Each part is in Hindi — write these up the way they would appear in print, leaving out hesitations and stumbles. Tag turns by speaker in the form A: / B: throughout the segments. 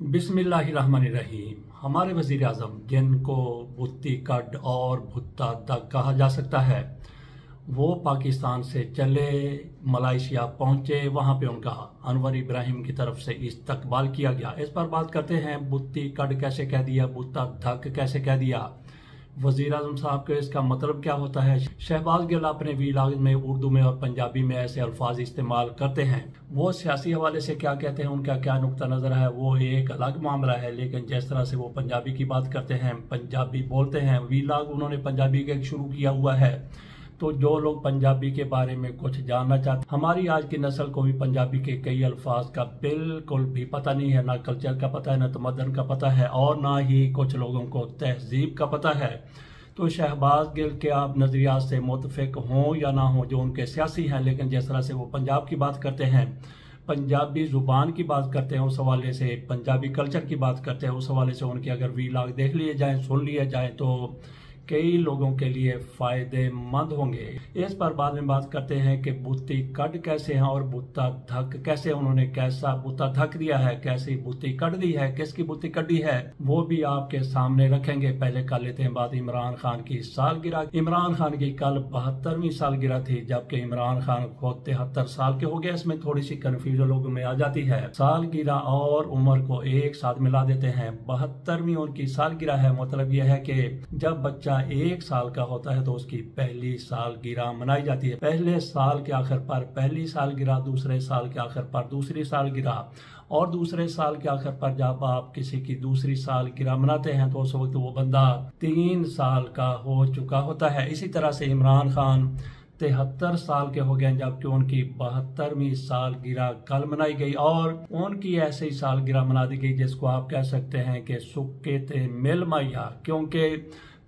A: बिस्मिल्लाहिर्रहमानिर्रहीम। हमारे वजीर आज़म जिनको भुत्ती कड और भुत्ता दग कहा जा सकता है, वो पाकिस्तान से चले मलेशिया पहुंचे। वहां पे उनका अनवर इब्राहिम की तरफ से इस्तकबाल किया गया। इस पर बात करते हैं, भुत्ती कड कैसे कह दिया, भुत्ता दग कैसे कह दिया, वजीर आजम साहब के इसका मतलब क्या होता है। शहबाज गिल अपने वीलाग में उर्दू में और पंजाबी में ऐसे अल्फाज इस्तेमाल करते हैं। वो सियासी हवाले से क्या कहते हैं, उनका क्या नुक्ता नज़र है, वो एक अलग मामला है। लेकिन जिस तरह से वो पंजाबी की बात करते हैं, पंजाबी बोलते हैं, वीलाग उन्होंने पंजाबी का शुरू किया हुआ है। तो जो लोग पंजाबी के बारे में कुछ जानना चाहते, हमारी आज की नस्ल को भी पंजाबी के कई अल्फाज का बिल्कुल भी पता नहीं है। ना कल्चर का पता है, ना तमद्दन का पता है, और ना ही कुछ लोगों को तहजीब का पता है। तो शहबाज गिल के आप नजरियात से मुतफिक हों या ना हों, जो उनके सियासी हैं, लेकिन जिस तरह से वो पंजाब की बात करते हैं, पंजाबी जुबान की बात करते हैं, उस हवाले से पंजाबी कल्चर की बात करते हैं, उस हवाले से उनके अगर वीलाग देख लिए जाएं, सुन लिए जाएं, तो कई लोगों के लिए फायदेमंद होंगे। इस पर बाद में बात करते हैं कि भुत्ती कड कैसे हैं और भुत्ता धक कैसे, उन्होंने कैसा भुत्ता धक दिया है, कैसी भुत्ती कड दी है, किसकी भुत्ती कडी है, वो भी आपके सामने रखेंगे। पहले कर लेते हैं बात इमरान खान की सालगिरह। इमरान खान की कल 72वीं सालगिरह थी, जबकि इमरान खान खुद 73 साल के हो गए। इसमें थोड़ी सी कंफ्यूजन लोगों में आ जाती है, सालगिरह और उम्र को एक साथ मिला देते हैं। 72वीं उनकी सालगिरह है, मतलब यह है कि जब बच्चा 1 साल का होता है तो उसकी पहली सालगिरह मनाई जाती है। पहले साल के आखिर पर पहली सालगिरह, दूसरे साल के आखिर पर दूसरी सालगिरह, और दूसरे साल के आखिर पर जब आप किसी की दूसरी सालगिरह मनाते हैं तो उस वक्त वो बंदा 3 साल का हो चुका होता है। इसी तरह से इमरान खान 73 साल के हो गए, जबकि उनकी 72वीं सालगिरह कल मनाई गई, और उनकी ऐसे ही सालगिरह मना दी गई जिसको आप कह सकते हैं कि सुक्के ते मिल मैया, क्योंकि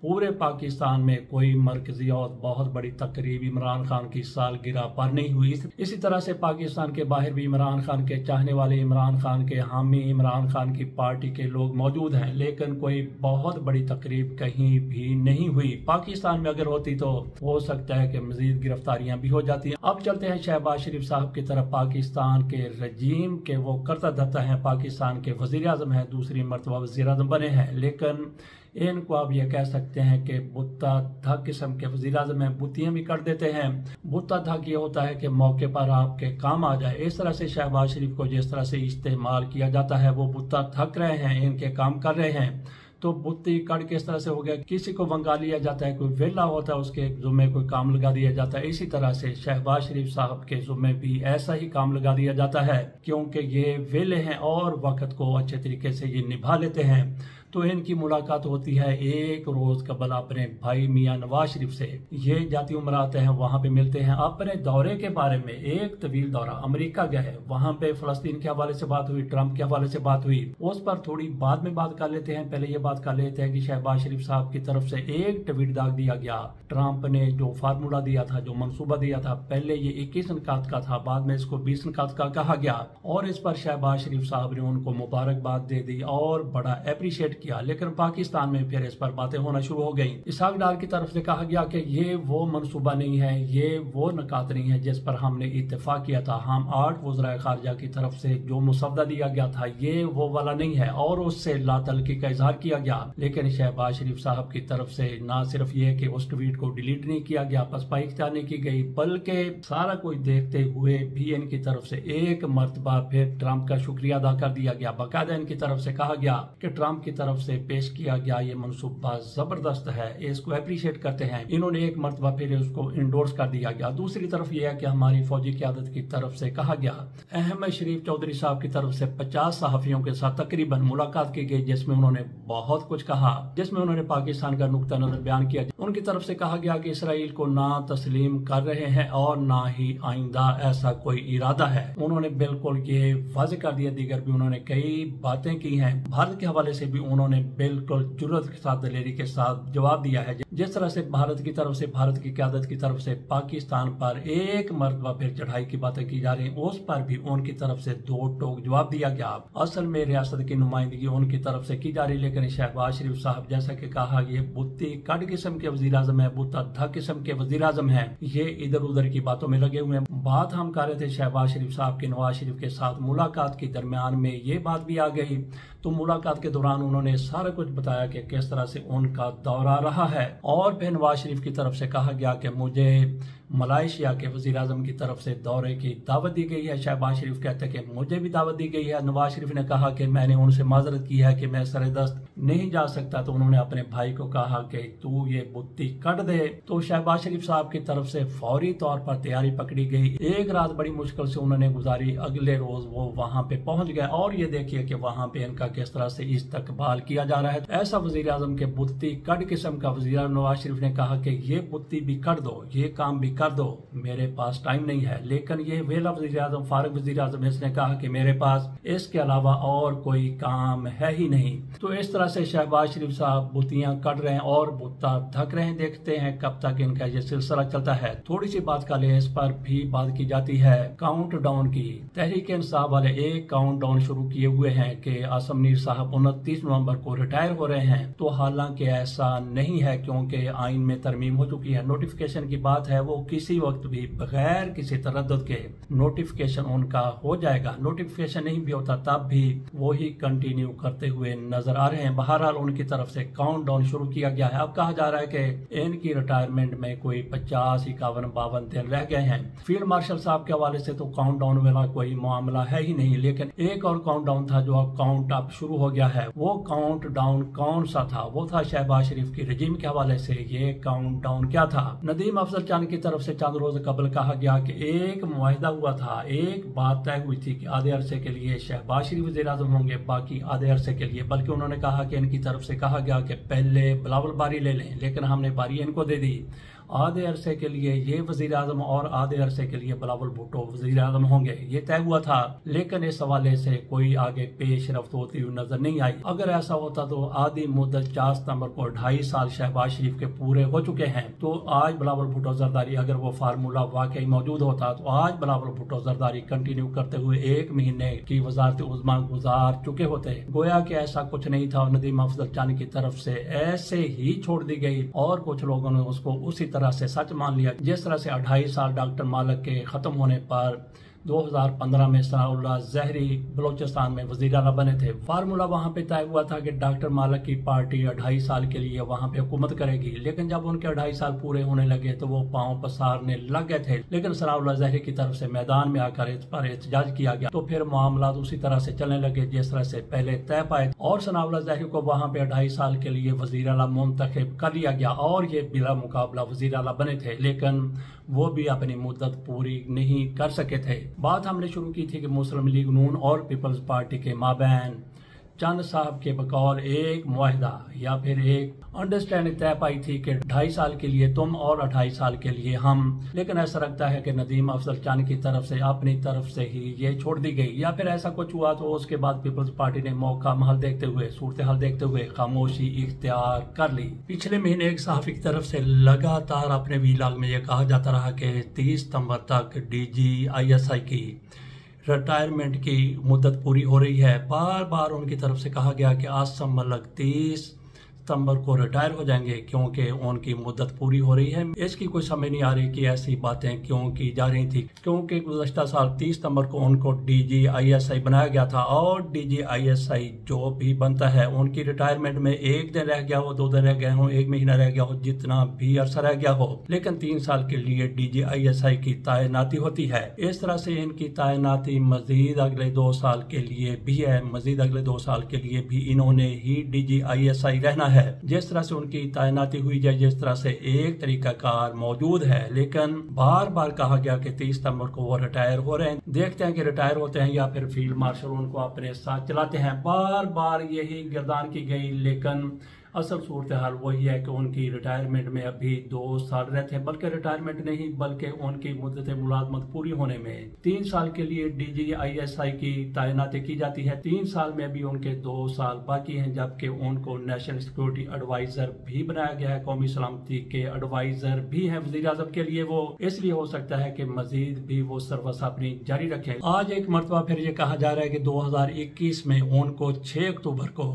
A: पूरे पाकिस्तान में कोई मरकजी और बहुत बड़ी तकरीब इमरान खान की सालगिरह पर नहीं हुई। इसी तरह से पाकिस्तान के बाहर भी इमरान खान के चाहने वाले, इमरान खान के हामी, इमरान खान की पार्टी के लोग मौजूद हैं, लेकिन कोई बहुत बड़ी तकरीब कहीं भी नहीं हुई। पाकिस्तान में अगर होती तो हो सकता है कि मजीद गिरफ्तारियां भी हो जाती हैं। अब चलते हैं शहबाज शरीफ साहब की तरफ। पाकिस्तान के रजीम के वो करता धरता है, पाकिस्तान के वजीर आजम है, दूसरी मरतबा वजीर आजम बने हैं, लेकिन इनको आप ये कह सकते हैं कि भुत्ता धक किस्म के वजीर आजम है, बुत्तियां भी कर देते हैं। भुत्ता धक ये होता है कि मौके पर आपके काम आ जाए। इस तरह से शहबाज शरीफ को जिस तरह से इस्तेमाल किया जाता है, वो भुत्ता थक रहे हैं, इनके काम कर रहे हैं। तो भुत्ती कड़ किस तरह से हो गया, किसी को मंगा लिया जाता है, कोई वेला होता है उसके जुम्मे कोई काम लगा दिया जाता है। इसी तरह से शहबाज शरीफ साहब के जुम्मे भी ऐसा ही काम लगा दिया जाता है, क्योंकि ये वेले हैं और वक्त को अच्छे तरीके से ये निभा लेते हैं। तो इनकी मुलाकात होती है एक रोज कबल अपने भाई मियां नवाज शरीफ से। ये जाती उम्र आते हैं, वहां पे मिलते हैं, अपने दौरे के बारे में, एक तवील दौरा अमेरिका गए, वहां पे फलस्तीन के हवाले से बात हुई, ट्रंप के हवाले से बात हुई, उस पर थोड़ी बाद में बात कर लेते हैं। पहले ये बात कर लेते हैं कि शहबाज शरीफ साहब की तरफ से एक ट्वीट दाग दिया गया। ट्रंप ने जो फार्मूला दिया था, जो मनसूबा दिया था, पहले ये 21 नकात का था, बाद में इसको 20 नकात का कहा गया, और इस पर शहबाज शरीफ साहब ने उनको मुबारकबाद दे दी और बड़ा अप्रिशिएट किया। लेकिन पाकिस्तान में फिर इस पर बातें होना शुरू हो गई। इसहाक डार की तरफ से कहा गया कि ये वो मनसूबा नहीं है, ये वो नकात नहीं है जिस पर हमने इत्तेफाक किया था। हम 8 वज़राए खारजा की तरफ से जो मुसवदा दिया गया था, ये वो वाला नहीं है, और उससे लातल्की का इजहार किया गया। लेकिन शहबाज शरीफ साहब की तरफ से ना सिर्फ ये कि उस ट्वीट को डिलीट नहीं किया गया, पसपाई इख्तियार नहीं की गई, बल्कि सारा कुछ देखते हुए भी इनकी तरफ से एक मरतबा फिर ट्रंप का शुक्रिया अदा कर दिया गया। बाकायदा इनकी तरफ से कहा गया कि ट्रंप की तरफ से पेश किया गया ये मनसूबा जबरदस्त है, इसको अप्रिशिएट करते हैं। इन्होंने एक मरतबा फिर उसको इंडोर्स कर दिया गया। दूसरी तरफ यह है कि हमारी फौजी क़यादत की तरफ से कहा गया, अहमद शरीफ चौधरी साहब की तरफ से 50 सहाफियों के साथ तकरीबन मुलाकात की गई, जिसमें उन्होंने बहुत कुछ कहा, जिसमें उन्होंने पाकिस्तान का नुक्ता नजर बयान किया। उनकी तरफ से कहा गया कि इसराइल को ना तस्लीम कर रहे हैं और ना ही आइंदा ऐसा कोई इरादा है। उन्होंने बिल्कुल ये वाज़ेह कर दिया। दीगर भी उन्होंने कई बातें की हैं। भारत के हवाले से भी उन्होंने बिल्कुल जुर्रत के साथ, दलेरी के साथ जवाब दिया है। जिस तरह से भारत की तरफ से, भारत की क़यादत की तरफ से पाकिस्तान पर एक मरतबा फिर चढ़ाई की बातें की जा रही, उस पर भी उनकी तरफ से दो टोक जवाब दिया गया। असल में रियासत की नुमाइंदगी उनकी तरफ से की जा रही, लेकिन शहबाज शरीफ साहब, जैसा कि कहा, ये बुत्ती कट किस्म के वजीर आजम है, बुत्ता ध किस्म के वजीर आजम है, ये इधर उधर की बातों में लगे हुए हैं। बात हम कर रहे थे शहबाज शरीफ साहब की नवाज शरीफ के साथ मुलाकात के दरमियान में ये बात भी आ गई। तो मुलाकात के दौरान उन्होंने सारा कुछ बताया कि किस तरह से उनका दौरा रहा है, और फिर नवाज शरीफ की तरफ से कहा गया कि मुझे मलाइशिया के वजीर आजम की तरफ से दौरे की दावत दी गई है। शहबाज शरीफ कहते हैं कि मुझे भी दावत दी गई है। नवाज शरीफ ने कहा कि मैंने उनसे माजरत की है कि मैं सरदस्त नहीं जा सकता। तो उन्होंने अपने भाई को कहा कि तू ये बुत्ती कट दे। तो शहबाज शरीफ साहब की तरफ से फौरी तौर पर तैयारी पकड़ी गई। एक रात बड़ी मुश्किल से उन्होंने गुजारी, अगले रोज वो वहां पे पहुंच गए, और ये देखिए कि वहां पे इनका किस तरह से इस्तकबाल किया जा रहा है। ऐसा वजीर आजम के बुत्ती कट किस्म का वजीर आजम नवाज शरीफ ने कहा कि ये बुत्ती भी कर दो, ये काम भी कर दो, मेरे पास टाइम नहीं है। लेकिन ये वेला वजीर आजम, फारूक वजीर आजम, इसने कहा कि मेरे पास इसके अलावा और कोई काम है ही नहीं। तो इस तरह से शहबाज शरीफ साहब बुत्तियां कट रहे हैं और बुत्ता धक रहे हैं। देखते हैं कब तक इनका ये सिलसिला चलता है। थोड़ी सी बात का ले, इस पर भी बात की जाती है काउंट डाउन की। तहरीक इंसाफ वाले एक काउंट डाउन शुरू किए हुए हैं कि आसम नीर साहब 29 नवंबर को रिटायर हो रहे हैं। तो हालांकि ऐसा नहीं है, क्योंकि आइन में तरमीम हो चुकी है। नोटिफिकेशन की बात है, वो किसी वक्त भी बगैर किसी तरद्दुद के नोटिफिकेशन उनका हो जाएगा। नोटिफिकेशन नहीं भी होता तब भी वो ही कंटिन्यू करते हुए नजर आ रहे हैं। बहरहाल उनकी तरफ से काउंट डाउन शुरू किया गया है। अब कहा जा रहा है कि इनकी रिटायरमेंट में कोई 50, 51, 52 दिन रह गए हैं। फील्ड मार्शल साहब के हवाले से तो काउंट डाउन वाला कोई मामला है ही नहीं। लेकिन एक और काउंट डाउन था जो अब काउंट अप शुरू हो गया है। वो काउंट डाउन कौन सा था? वो था शहबाज शरीफ की रजीम के हवाले से। ये काउंट डाउन क्या था? नदीम अफजल चांद की तरफ से चंद रोज कबल कहा गया कि एक मुआहिदा हुआ था, एक बात तय हुई थी कि आधे अरसे के लिए शहबाज शरीफ वज़ीर आज़म होंगे, बाकी आधे अरसे के लिए। बल्कि उन्होंने कहा कि इनकी तरफ से कहा गया कि पहले बिलावल बारी ले लें, लेकिन हमने बारी इनको दे दी। आधे अरसे के लिए ये वजीर आजम और आधे अरसे के लिए बिलावल भुट्टो वजीर आजम होंगे, ये तय हुआ था। लेकिन इस हवाले से कोई आगे पेश रफ्त होती हुई नजर नहीं आई। अगर ऐसा होता तो आधी मुद्दत 4 सितंबर को 2.5 साल शहबाज शरीफ के पूरे हो चुके हैं। तो आज बिलावल भुट्टो जरदारी, अगर वो फार्मूला वाकई मौजूद होता तो आज बिलावल भुट्टो जरदारी कंटिन्यू करते हुए 1 महीने की वजारत उज़्मा गुजार चुके होते। गोया कि ऐसा कुछ नहीं था। नदीम अफजल चांद की तरफ से ऐसे ही छोड़ दी गई और कुछ लोगों ने उसको उसी तरह से सच मान लिया। जिस तरह से 2.5 साल डॉक्टर मालिक के खत्म होने पर 2015 में सनाउल्लाह ज़हरी बलोचिस्तान में वज़ीर आला बने थे। फार्मूला वहां पे तय हुआ था कि डॉक्टर मालिक की पार्टी 2.5 साल के लिए वहां पे हुकूमत करेगी। लेकिन जब उनके 2.5 साल पूरे होने लगे तो वो पांव पसारने लग गए थे। लेकिन सनाउल्लाह ज़हरी की तरफ से मैदान में आकर इस पर एहतजाज किया गया। तो फिर मामला उसी तरह से चलने लगे जिस तरह से पहले तय पाए, और सनाउल्लाह ज़हरी को वहां पे 2.5 साल के लिए वज़ीर आला मुंतखब कर लिया गया और ये बिला मुकाबला वज़ीर आला बने थे। लेकिन वो भी अपनी मुद्दत पूरी नहीं कर सके थे। बात हमने शुरू की थी कि मुस्लिम लीग नून और पीपल्स पार्टी के माबैन चंद साहब के बकौल एक मुआहिदा या फिर एक अंडरस्टैंडिंग तय पाई थी कि 2.5 साल के लिए तुम और 2.5 साल के लिए हम। लेकिन ऐसा लगता है कि नदीम अफजल चांद की तरफ से अपनी तरफ से ही ये छोड़ दी गई, या फिर ऐसा कुछ हुआ तो उसके बाद पीपल्स पार्टी ने मौका महल देखते हुए, सूरत हाल देखते हुए खामोशी इख्तियार कर ली। पिछले महीने एक सहाफी की तरफ से लगातार अपने वीलाग में यह कहा जाता रहा कि 30 सितंबर तक DGISI की रिटायरमेंट की मुद्दत पूरी हो रही है। बार बार उनकी तरफ से कहा गया कि आसम मलिक 30 सितंबर को रिटायर हो जाएंगे क्योंकि उनकी मुद्दत पूरी हो रही है। इसकी कोई समझ नहीं आ रही कि ऐसी बातें क्यों की जा रही थी, क्योंकि गुज़श्ता साल 30 सितंबर को उनको DGISI बनाया गया था और DGISI जो भी बनता है उनकी रिटायरमेंट में 1 दिन रह गया हो, 2 दिन रह गए हो, 1 महीना रह गया हो, जितना भी अरसा रह गया हो, लेकिन 3 साल के लिए DGISI की तैनाती होती है। इस तरह से इनकी तैनाती मजीद अगले 2 साल के लिए भी है। मजीद अगले 2 साल के लिए भी इन्होंने ही DGISI रहना है। जिस तरह से उनकी तैनाती हुई जाए, जिस तरह से एक तरीकाकार मौजूद है। लेकिन बार बार कहा गया कि 30 सितंबर को वो रिटायर हो रहे हैं। देखते हैं कि रिटायर होते हैं या फिर फील्ड मार्शल उनको अपने साथ चलाते हैं। बार बार यही गिरदान की गई, लेकिन असल सूरत हाल वही है कि उनकी रिटायरमेंट में अभी 2 साल रहते हैं। बल्कि रिटायरमेंट नहीं, बल्कि उनकी मुद्दत मुलाजमत पूरी होने में 3 साल के लिए DGISI की तैनाती की जाती है। 3 साल में भी उनके 2 साल बाकी हैं, जबकि उनको नेशनल सिक्योरिटी एडवाइजर भी बनाया गया है। कौमी सलामती के एडवाइजर भी हैं वज़ीर आज़म के लिए। वो इसलिए हो सकता है कि मजीद भी वो सर्विस अपनी जारी रखें। आज एक मरतबा फिर ये कहा जा रहा है कि 2021 में उनको 6 अक्टूबर को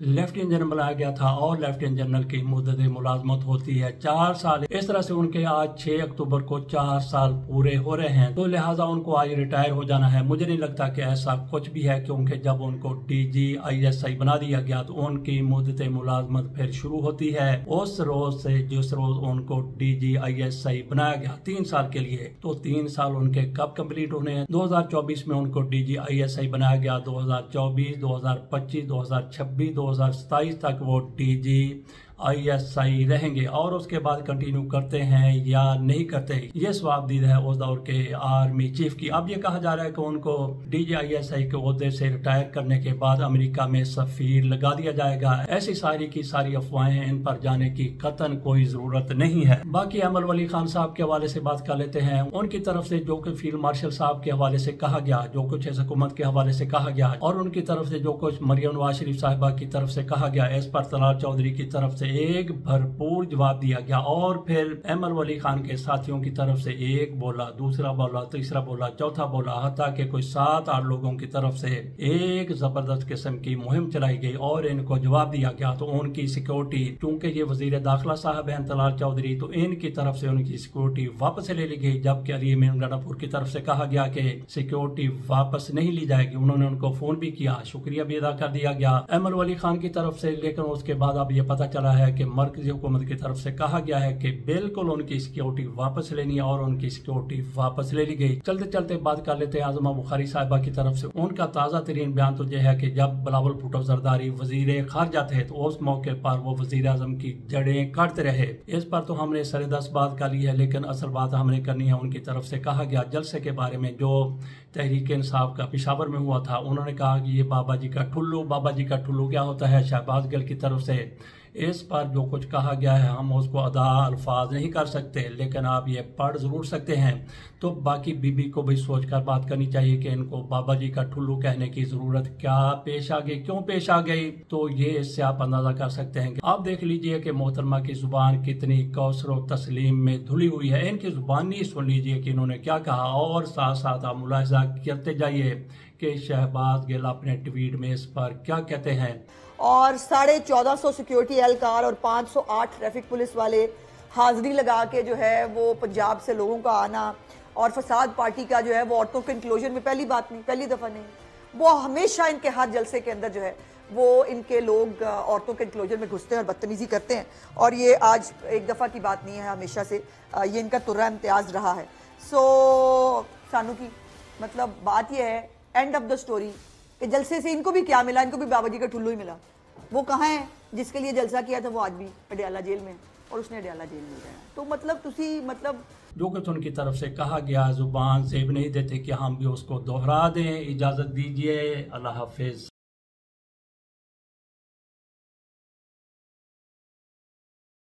A: लेफ्टिनेंट जनरल बनाया गया था और लेफ्टिनेंट जनरल की मुद्दत मुलाजमत होती है 4 साल। इस तरह से उनके आज 6 अक्टूबर को 4 साल पूरे हो रहे हैं, तो लिहाजा उनको आज रिटायर हो जाना है। मुझे नहीं लगता कि ऐसा कुछ भी है, क्योंकि जब उनको DGISI बना दिया गया तो उनकी मुद्दत मुलाजमत फिर शुरू होती है उस रोज से जिस रोज उनको DGISI बनाया गया 3 साल के लिए। तो 3 साल उनके कब कंप्लीट होने हैं? 2024 में उनको DGISI बनाया गया, 2024, 2025, 2026, 2027 तक वो DGISI रहेंगे और उसके बाद कंटिन्यू करते हैं या नहीं करते, ये सवाबदीद है उस दौर के आर्मी चीफ की। अब ये कहा जा रहा है कि उनको DGISI के ओहदे से रिटायर करने के बाद अमेरिका में सफीर लगा दिया जाएगा। ऐसी सारी की सारी अफवाहें, इन पर जाने की कतन कोई जरूरत नहीं है। बाकी अमर वली खान साहब के हवाले से बात कर लेते हैं। उनकी तरफ से जो कुछ फील्ड मार्शल साहब के हवाले से कहा गया, जो कुछ इस हुकूमत के हवाले से कहा गया और उनकी तरफ से जो कुछ मरियम नवाज शरीफ साहिबा की तरफ से कहा गया, इस पर तलाल चौधरी की तरफ से एक भरपूर जवाब दिया गया और फिर अमर वली खान के साथियों की तरफ से एक बोला, दूसरा बोला, तीसरा बोला, चौथा बोला, हत्ता के कोई 7-8 लोगों की तरफ से एक जबरदस्त किस्म की मुहिम चलाई गई और इनको जवाब दिया गया। तो उनकी सिक्योरिटी, क्योंकि ये वजीर दाखिला साहब हैं तलाल चौधरी, तो इनकी तरफ से उनकी सिक्योरिटी वापस ले ली गई, जबकि अली मीरगनापुर की तरफ से कहा गया कि सिक्योरिटी वापस नहीं ली जाएगी। उन्होंने उनको फोन भी किया, शुक्रिया भी अदा कर दिया गया अमर वली खान की तरफ से। लेकिन उसके बाद अब ये पता चला है कि मरकजी हुकूमत की तरफ से कहा गया है कि बिल्कुल उनकी सिक्योरिटी वापस लेनी है और उनकी सिक्योरिटी वापस ले ली गई। चलते चलते बात कर लेते हैं आजमा बुखारी साहिबा की तरफ से। उनका ताज़ा तरीन बयान तो यह है कि जब बिलावल भुट्टो जरदारी वजीर खारजा थे तो उस मौके पर वो वजीर आजम की जड़ें काटते रहे। इस पर तो हमने सरेदस बात कर ली है, लेकिन असल बात हमने करनी है उनकी तरफ से कहा गया जलसे के बारे में जो तहरीक इंसाफ का पेशावर में हुआ था। उन्होंने कहा कि ये बाबा जी का ठुल्लू, बाबा जी का ठुल्लू क्या होता है? शहबाज गिल की तरफ से इस पर जो कुछ कहा गया है हम उसको अदा अल्फाज नहीं कर सकते, लेकिन आप ये पढ़ जरूर सकते हैं। तो बाकी बीबी को भी सोचकर बात करनी चाहिए कि इनको बाबा जी का ठुल्लू कहने की जरूरत क्या पेश आ गई, क्यों पेश आ गई। तो ये इससे आप अंदाजा कर सकते हैं कि आप देख लीजिए कि मोहतरमा की जुबान कितनी कौसर व तस्लीम में धुली हुई है। इनकी जुबानी सुन लीजिए कि इन्होंने क्या कहा और साथ साथ आप मुलाहिजा करते जाइए कि शहबाज गिल अपने ट्वीट में इस पर क्या कहते हैं।
B: और 1450 सिक्योरिटी एहलकार और 508 ट्रैफिक पुलिस वाले हाजिरी लगा के जो है वो पंजाब से लोगों का आना और फसाद पार्टी का जो है वो औरतों के इंक्लूजन में पहली बात नहीं, पहली दफ़ा नहीं, वो हमेशा इनके हर जलसे के अंदर जो है वो इनके लोग औरतों के इंक्लूजन में घुसते हैं और बदतमीजी करते हैं। और ये आज एक दफ़ा की बात नहीं है, हमेशा से ये इनका तुर्रा इम्तियाज़ रहा है। सो सानू की मतलब बात ये है, एंड ऑफ द स्टोरी, कि जलसे से इनको भी क्या मिला? इनको भी बाबा जी का ठुल्लू ही मिला। वो कहाँ है जिसके लिए जलसा किया था? वो आज भी अडयाला जेल में और उसने अडयाला जेल में गया। तो मतलब
A: जो कुछ उनकी तरफ से कहा गया जुबान से भी नहीं देते कि हम भी उसको दोहरा दें। इजाज़त दीजिए, अल्लाह हाफिज।